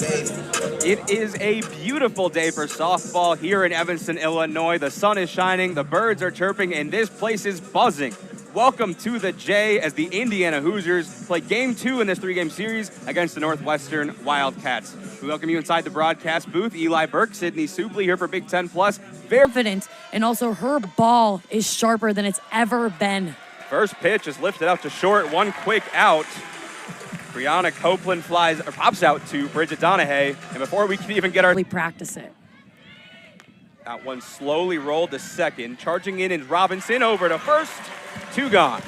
It is a beautiful day for softball here in Evanston, Illinois. The sun is shining, the birds are chirping, and this place is buzzing. Welcome to the J as the Indiana Hoosiers play Game 2 in this 3-game series against the Northwestern Wildcats. We welcome you inside the broadcast booth. Eli Burke, Sydney Supley here for Big Ten Plus. Very confident, and also her ball is sharper than it's ever been. First pitch is lifted out to short, one quick out. Brianna Copeland pops out to Bridget Donahue, and before we can even get our... practice it. That one slowly rolled to second. Charging in is Robinson over to first. 2 gone.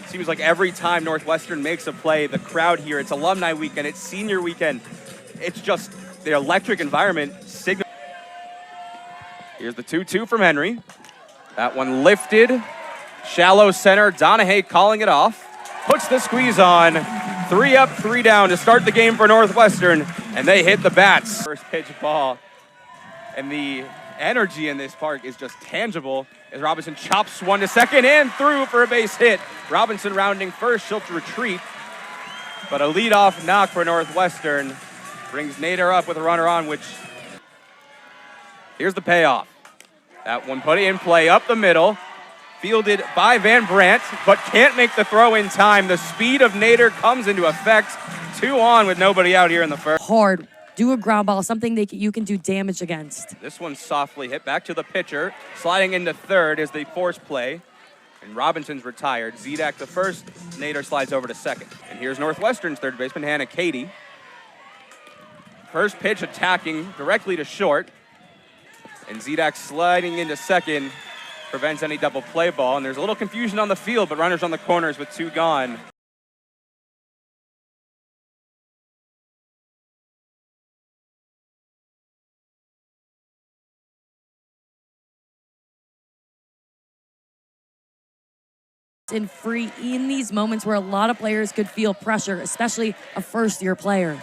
It seems like every time Northwestern makes a play, the crowd here, it's alumni weekend, it's senior weekend, it's just the electric environment. Here's the 2-2 from Henry. That one lifted. Shallow center. Donahue calling it off. Puts the squeeze on. 3 up, 3 down to start the game for Northwestern, and they hit the bats. First pitch ball, and the energy in this park is just tangible as Robinson chops one to second and through for a base hit. Robinson rounding first, she'll retreat, but a leadoff knock for Northwestern brings Nader up with a runner on, which here's the payoff. That one put in play up the middle. Fielded by Van Brandt, but can't make the throw in time. The speed of Nader comes into effect. 2 on with nobody out here in the first. Hard. Do a ground ball, something you can do damage against. This one softly hit back to the pitcher. Sliding into third is the force play. And Robinson's retired. Zedak the first. Nader slides over to second. And here's Northwestern's third baseman, Hannah Cady. First pitch attacking directly to short. And Zedak sliding into second. Prevents any double play ball, and there's a little confusion on the field, but runners on the corners with 2 gone. And free in these moments where a lot of players could feel pressure, especially a first-year player.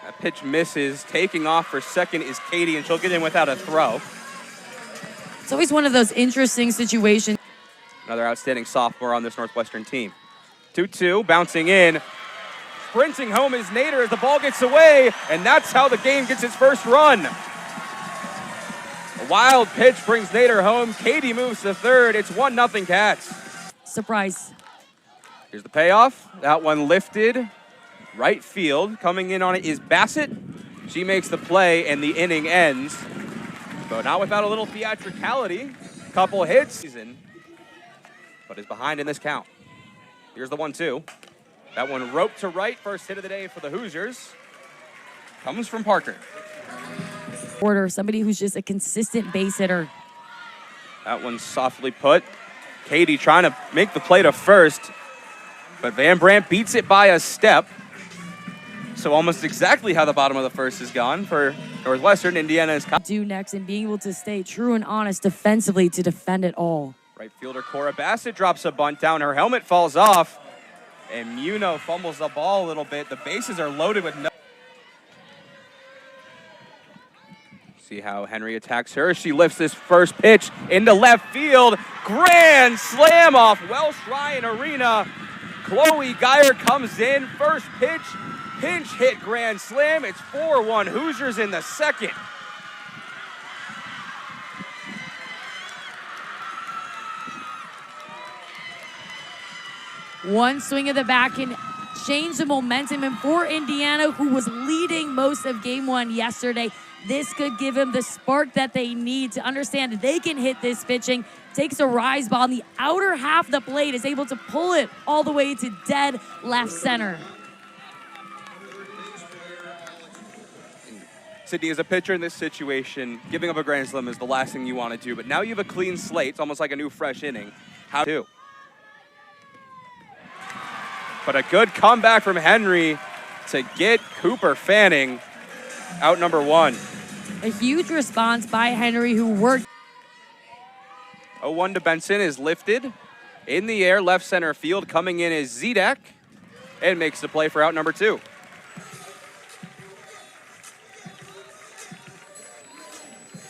That pitch misses. Taking off for second is Cady, and she'll get in without a throw. It's always one of those interesting situations. Another outstanding sophomore on this Northwestern team. 2-2, bouncing in. Sprinting home is Nader as the ball gets away, and that's how the game gets its first run. A wild pitch brings Nader home. Cady moves to third. It's 1-0 Cats. Surprise. Here's the payoff. That one lifted. Right field. Coming in on it is Bassett. She makes the play, and the inning ends. But not without a little theatricality. Couple hits, but is behind in this count. Here's the 1-2. That one roped to right. First hit of the day for the Hoosiers. Comes from Parker. Order, somebody who's just a consistent base hitter. That one softly put. Cady trying to make the play to first, but Van Brandt beats it by a step. So almost exactly how the bottom of the first is gone for Northwestern. Indiana is do next and being able to stay true and honest defensively to defend it all. Right fielder Cora Bassett drops a bunt down. Her helmet falls off, and Muno fumbles the ball a little bit. The bases are loaded with no. See how Henry attacks her. She lifts this first pitch into left field. Grand slam off Welsh Ryan Arena. Chloe Geyer comes in. First pitch. Pinch hit grand slam. It's 4-1 Hoosiers in the second. One swing of the bat can change the momentum. And for Indiana, who was leading most of game 1 yesterday, this could give them the spark that they need to understand that they can hit this pitching. Takes a rise ball on the outer half of the plate, is able to pull it all the way to dead left center. Sydney, as a pitcher in this situation, giving up a grand slam is the last thing you want to do. But now you have a clean slate. It's almost like a new fresh inning. How do? But a good comeback from Henry to get Cooper Fanning out number 1. A huge response by Henry, who worked. 0-1 to Benson is lifted in the air, left center field. Coming in is Zedak and makes the play for out number 2.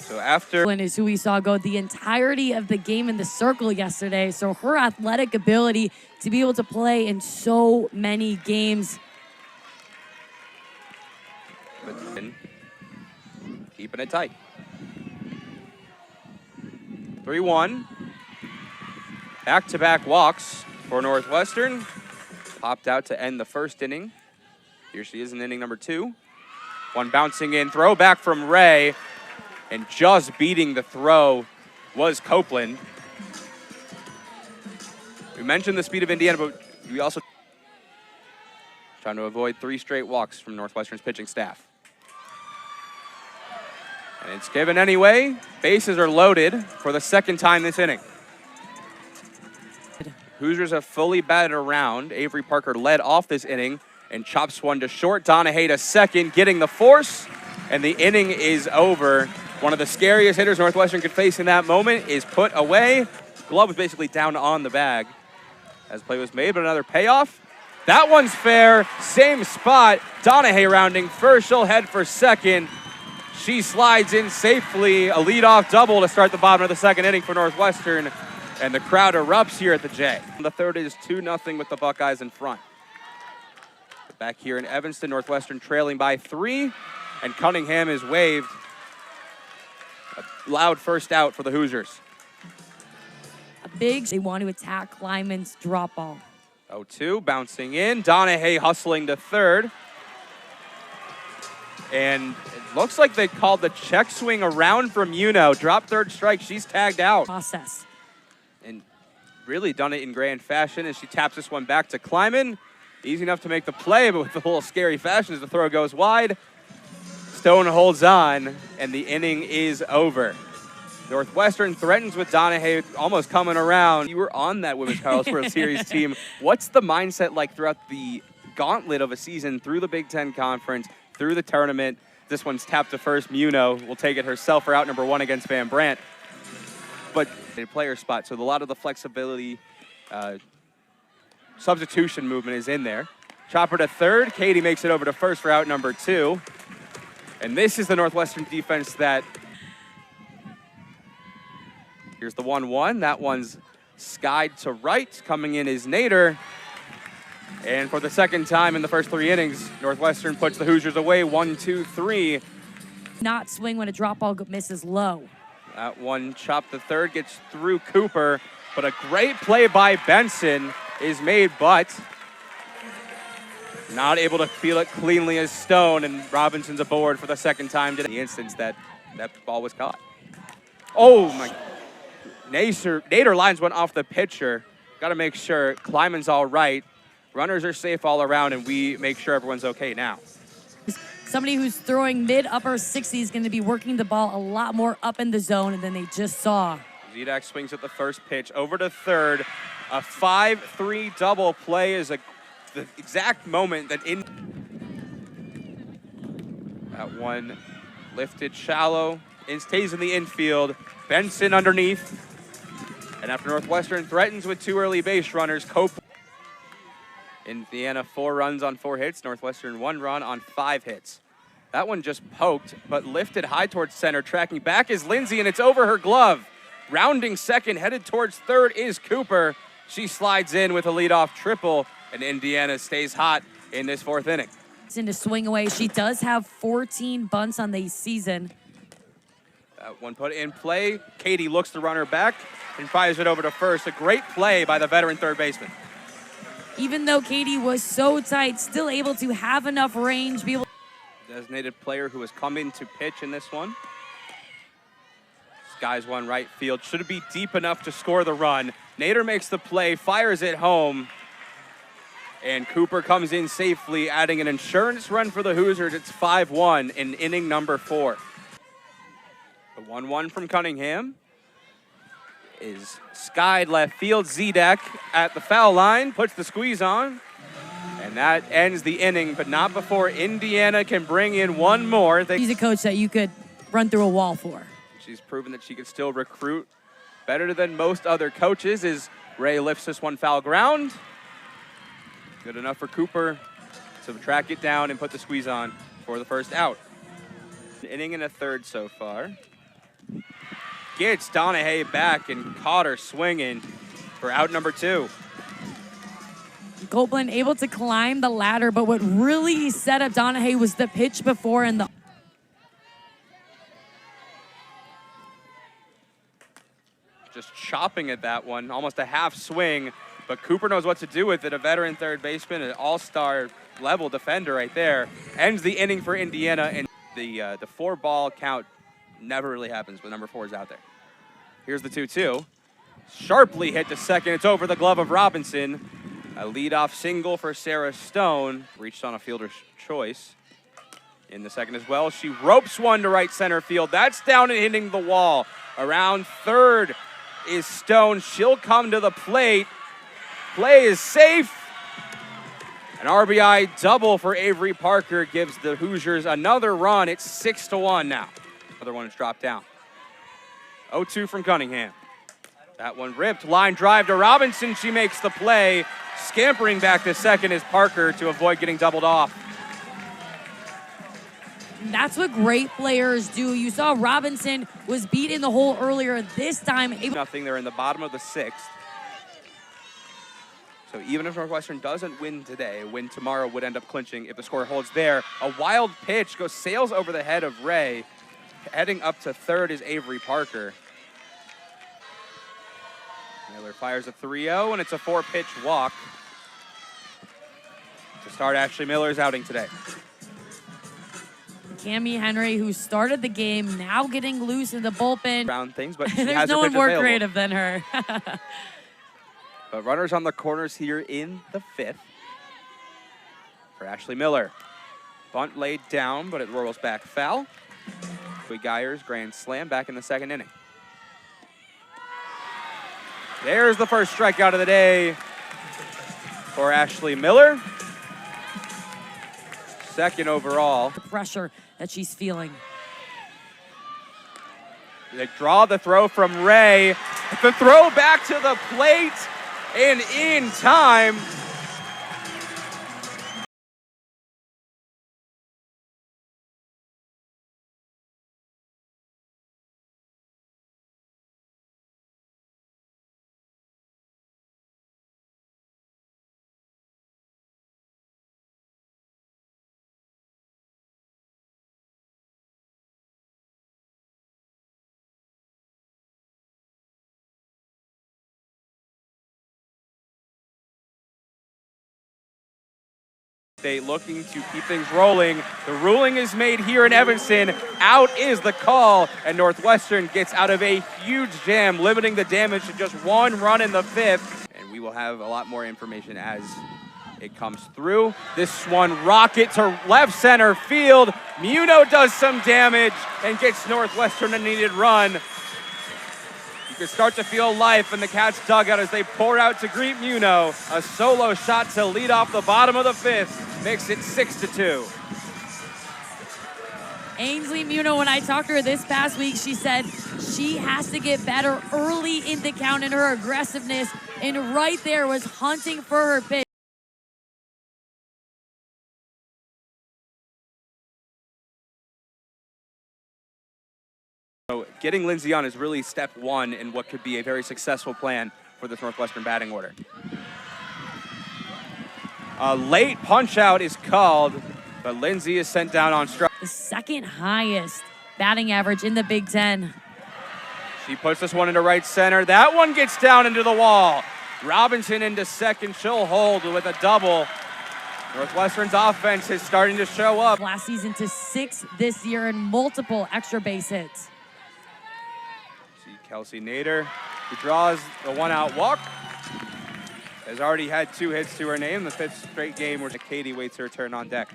So after is who we saw go the entirety of the game in the circle yesterday. So her athletic ability to be able to play in so many games. but keeping it tight. 3-1. Back-to-back walks for Northwestern. Popped out to end the first inning. Here she is in inning number 2. One bouncing in, throw back from Ray, and just beating the throw was Copeland. We mentioned the speed of Indiana, but we also trying to avoid 3 straight walks from Northwestern's pitching staff. And it's given anyway. Bases are loaded for the second time this inning. Hoosiers have fully batted around. Avery Parker led off this inning and chops one to short. Donahue to second, getting the force, and the inning is over. One of the scariest hitters Northwestern could face in that moment is put away. Glove was basically down on the bag as play was made, but another payoff. That one's fair, same spot. Donahue rounding first, she'll head for second. She slides in safely, a leadoff double to start the bottom of the second inning for Northwestern, and the crowd erupts here at the J. The third is 2-0 with the Buckeyes in front. Back here in Evanston, Northwestern trailing by 3, and Cunningham is waved. A loud first out for the Hoosiers. They want to attack Lyman's drop ball. 0-2, bouncing in. Donahue hustling to third. And it looks like they called the check swing around from Muno. Drop third strike, she's tagged out. Process. And really done it in grand fashion as she taps this one back to Kleiman. Easy enough to make the play, but with a little scary fashion as the throw goes wide. Stone holds on, and the inning is over. Northwestern threatens with Donahue almost coming around. You were on that Women's College World Series team. What's the mindset like throughout the gauntlet of a season, through the Big Ten Conference, through the tournament? This one's tapped to first. Muno will take it herself for out number 1 against Van Brandt. But a player spot, so a lot of the flexibility, substitution movement is in there. Chopper to third. Katie makes it over to first for out number 2. And this is the Northwestern defense that... Here's the 1-1. That one's skied to right. Coming in is Nader. And for the second time in the first 3 innings, Northwestern puts the Hoosiers away 1-2-3. Not swing when a drop ball misses low. That one chopped to third, gets through Cooper, but a great play by Benson is made, but not able to feel it cleanly as Stone, and Robinson's aboard for the second time in the instance that ball was caught. Oh my, Nader lines one off the pitcher. Got to make sure Kleiman's all right. Runners are safe all around, and we make sure everyone's okay now. Somebody who's throwing mid-upper 60s is going to be working the ball a lot more up in the zone than they just saw. Zidak swings at the first pitch, over to third. A 5-3 double play is the exact moment that that one lifted shallow, stays in the infield. Benson underneath. And after Northwestern threatens with 2 early base runners, Copeland. Indiana 4 runs on 4 hits. Northwestern 1 run on 5 hits. That one just poked, but lifted high towards center. Tracking back is Lindsay, and it's over her glove. Rounding second, headed towards third is Cooper. She slides in with a leadoff triple, and Indiana stays hot in this 4th inning. It's in to swing away. She does have 14 bunts on the season. That one put in play. Katie looks the runner back and fires it over to first. A great play by the veteran third baseman. Even though Katie was so tight, still able to have enough range, be able. Designated player who has come in to pitch in this one. Skies one right field. Should it be deep enough to score the run? Nader makes the play, fires it home. And Cooper comes in safely, adding an insurance run for the Hoosiers. It's 5-1 in inning number 4. The 1-1 from Cunningham is skied left field. Zedek at the foul line, puts the squeeze on. And that ends the inning, but not before Indiana can bring in one more. He's a coach that you could run through a wall for. She's proven that she could still recruit better than most other coaches as Ray lifts this one foul ground. Good enough for Cooper to track it down and put the squeeze on for the first out. An inning and a third so far. Gets Donahue back and caught her swinging for out number 2. Copeland able to climb the ladder, but what really set up Donahue was the pitch before and the just chopping at that one, almost a half swing, but Cooper knows what to do with it. A veteran third baseman, an all-star level defender right there. Ends the inning for Indiana, and the 4-ball count never really happens when number 4 is out there. Here's the 2-2. Sharply hit to second. It's over the glove of Robinson. A leadoff single for Sarah Stone. Reached on a fielder's choice. In the second as well, she ropes one to right center field. That's down and hitting the wall. Around third is Stone. She'll come to the plate. Play is safe. An RBI double for Avery Parker gives the Hoosiers another run. It's 6-1 now. Another one is dropped down. 0-2 from Cunningham. That one ripped. Line drive to Robinson. She makes the play. Scampering back to second is Parker to avoid getting doubled off. That's what great players do. You saw Robinson was beat in the hole earlier. This time, nothing. They're in the bottom of the 6th. So even if Northwestern doesn't win today, a win tomorrow would end up clinching if the score holds there. A wild pitch sails over the head of Ray. Heading up to third is Avery Parker. Miller fires a 3-0, and it's a 4-pitch walk to start Ashley Miller's outing today. Cami Henry, who started the game, now getting loose in the bullpen. Round things, but she There's has no her one pitch more available. creative than her. But runners on the corners here in the 5th for Ashley Miller. Bunt laid down, but it rolls back foul. Geyer's grand slam back in the 2nd inning. There's the first strikeout of the day for Ashley Miller. 2nd overall. The pressure that she's feeling. They draw the throw from Ray. The throw back to the plate and in time. They looking to keep things rolling. The ruling is made here in Evanston. Out is the call, and Northwestern gets out of a huge jam, limiting the damage to just 1 run in the 5th. And we will have a lot more information as it comes through. This one rocket to left center field. Muno does some damage and gets Northwestern a needed run. You can start to feel life in the Cats' dugout as they pour out to greet Muno. A solo shot to lead off the bottom of the 5th makes it 6-2. Ainsley Muno, when I talked to her this past week, she said she has to get better early in the count in her aggressiveness, and right there was hunting for her pitch. So getting Lindsay on is really step 1 in what could be a very successful plan for this Northwestern batting order. A late punch out is called, but Lindsay is sent down on strike. The 2nd highest batting average in the Big Ten. She puts this one into right center. That one gets down into the wall. Robinson into second. She'll hold with a double. Northwestern's offense is starting to show up. Last season to 6 this year and multiple extra base hits. See Kelsey Nader, who draws the 1-out walk. Has already had 2 hits to her name, the 5th straight game where Katie waits her turn on deck.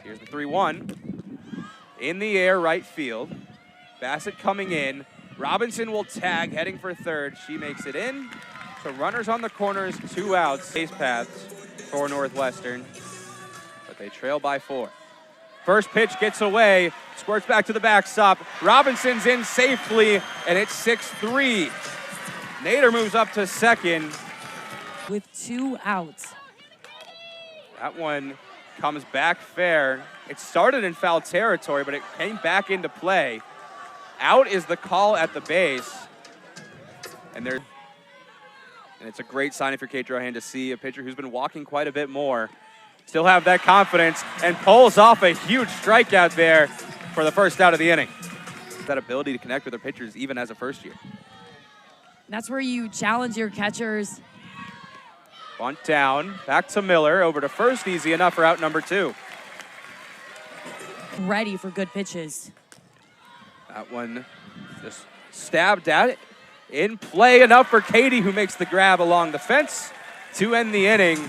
Here's the 3-1. In the air, right field. Bassett coming in. Robinson will tag, heading for third. She makes it in. So runners on the corners, 2 outs. Base paths for Northwestern, but they trail by 4. First pitch gets away, squirts back to the backstop. Robinson's in safely, and it's 6-3. Nader moves up to second. With 2 outs. That one comes back fair. It started in foul territory, but it came back into play. Out is the call at the base. And And it's a great sign for Kate Drohan to see a pitcher who's been walking quite a bit more still have that confidence and pulls off a huge strikeout there for the first out of the inning. That ability to connect with their pitchers even as a first year. That's where you challenge your catchers. Bunt down, back to Miller, over to first, easy enough for out number 2. Ready for good pitches. That one just stabbed at it. In play, enough for Katie, who makes the grab along the fence to end the inning.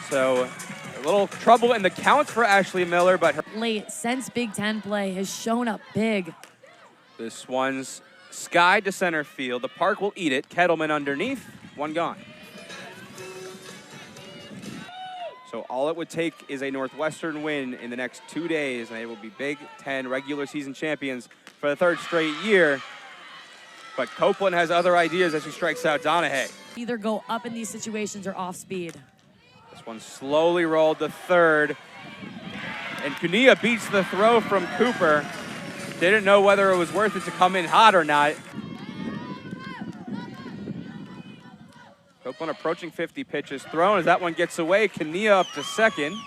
So a little trouble in the count for Ashley Miller, but her Late since Big Ten play has shown up big. this one's skied to center field. The park will eat it. Kettleman underneath, one gone. So all it would take is a Northwestern win in the next 2 days, and they will be Big Ten regular season champions for the 3rd straight year. But Copeland has other ideas as he strikes out Donahue. Either go up in these situations or off speed. This one slowly rolled to third. And Cunilla beats the throw from Cooper. Didn't know whether it was worth it to come in hot or not. Copeland approaching 50 pitches thrown as that one gets away. Cunilla up to second.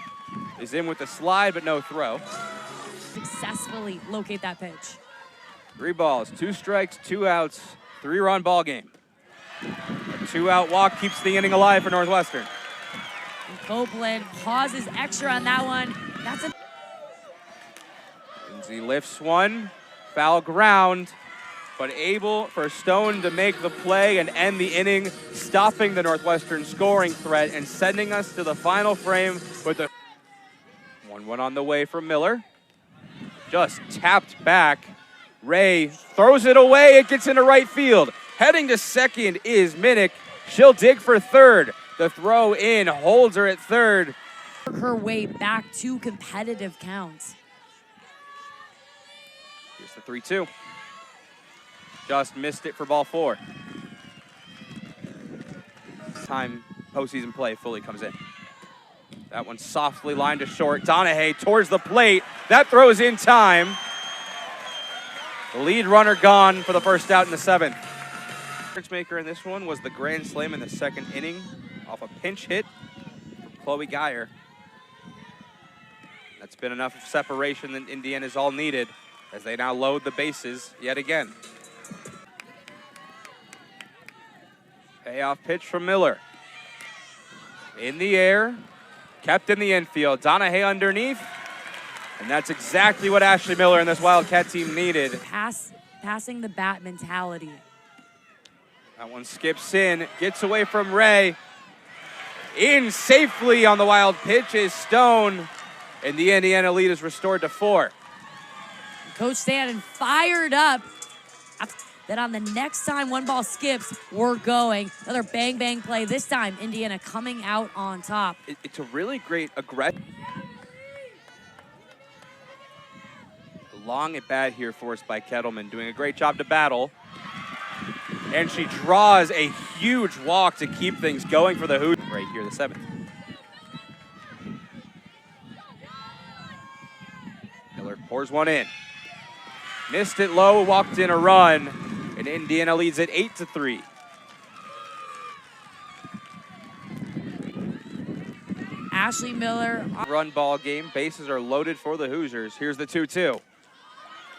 Is in with the slide, but no throw. Successfully locate that pitch. 3 balls, 2 strikes, 2 outs, 3-run ball game. A 2-out walk keeps the inning alive for Northwestern. And Copeland pauses extra on that one. That's a Lindsay lifts one, foul ground, but able for Stone to make the play and end the inning, stopping the Northwestern scoring threat and sending us to the final frame with the 1-1 on the way from Miller. Just tapped back. Ray throws it away. It gets into right field. Heading to second is Minnick. She'll dig for third. The throw in holds her at third. her way back to competitive counts. Here's the 3-2. Just missed it for ball 4. Time postseason play fully comes in. That one softly lined to short. Donahue towards the plate. That throws in time. The lead runner gone for the first out in the 7th. Difference maker in this one was the grand slam in the 2nd inning off a pinch hit from Chloe Geyer. That's been enough of separation that Indiana's all needed as they now load the bases yet again. Payoff pitch from Miller. In the air, kept in the infield. Donahue underneath. And that's exactly what Ashley Miller and this Wildcat team needed. Passing the bat mentality. That one skips in, gets away from Ray. In safely on the wild pitch is Stone. And the Indiana lead is restored to 4. Coach Stanton fired up. That on the next time one ball skips, we're going. Another bang, bang play. This time, Indiana coming out on top. It's a really great aggressive. Long at bat here forced by Kettleman, doing a great job to battle. And she draws a huge walk to keep things going for the Hoosiers right here, the 7th. Miller pours one in. Missed it low, walked in a run, and Indiana leads it 8-3. Ashley Miller. Run ball game, bases are loaded for the Hoosiers. Here's the 2-2.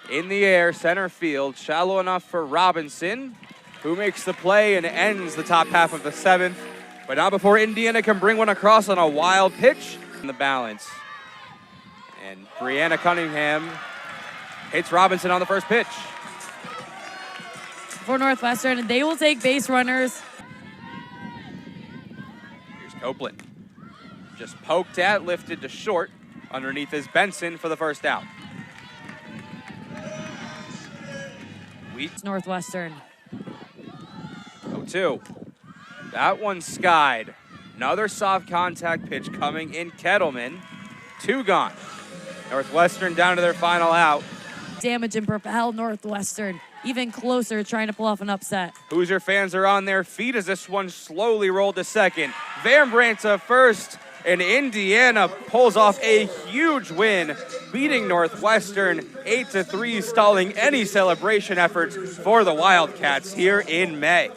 In the air, center field, shallow enough for Robinson, who makes the play and ends the top half of the 7th. But not before Indiana can bring one across on a wild pitch in the balance. And Brianna Cunningham hits Robinson on the first pitch. For Northwestern, they will take base runners. Here's Copeland. Just poked at, lifted to short. Underneath is Benson for the first out. It's Northwestern. 0-2. That one skied. Another soft contact pitch coming in Kettleman. 2 gone. Northwestern down to their final out. Damage and propel Northwestern even closer, trying to pull off an upset. Hoosier fans are on their feet as this one slowly rolled to second. Van Brandt to first, and Indiana pulls off a huge win, beating Northwestern 8-3, stalling any celebration efforts for the Wildcats here in May.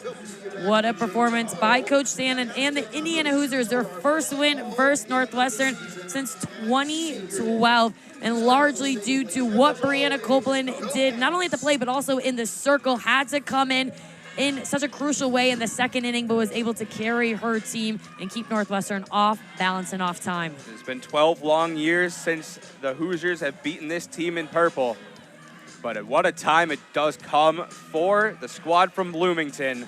What a performance by Coach Stannon and the Indiana Hoosiers. Their first win versus Northwestern since 2012, and largely due to what Brianna Copeland did, not only at the plate, but also in the circle. Had to come in such a crucial way in the second inning, but was able to carry her team and keep Northwestern off balance and off time. It's been 12 long years since the Hoosiers have beaten this team in purple. But at what a time it does come for the squad from Bloomington.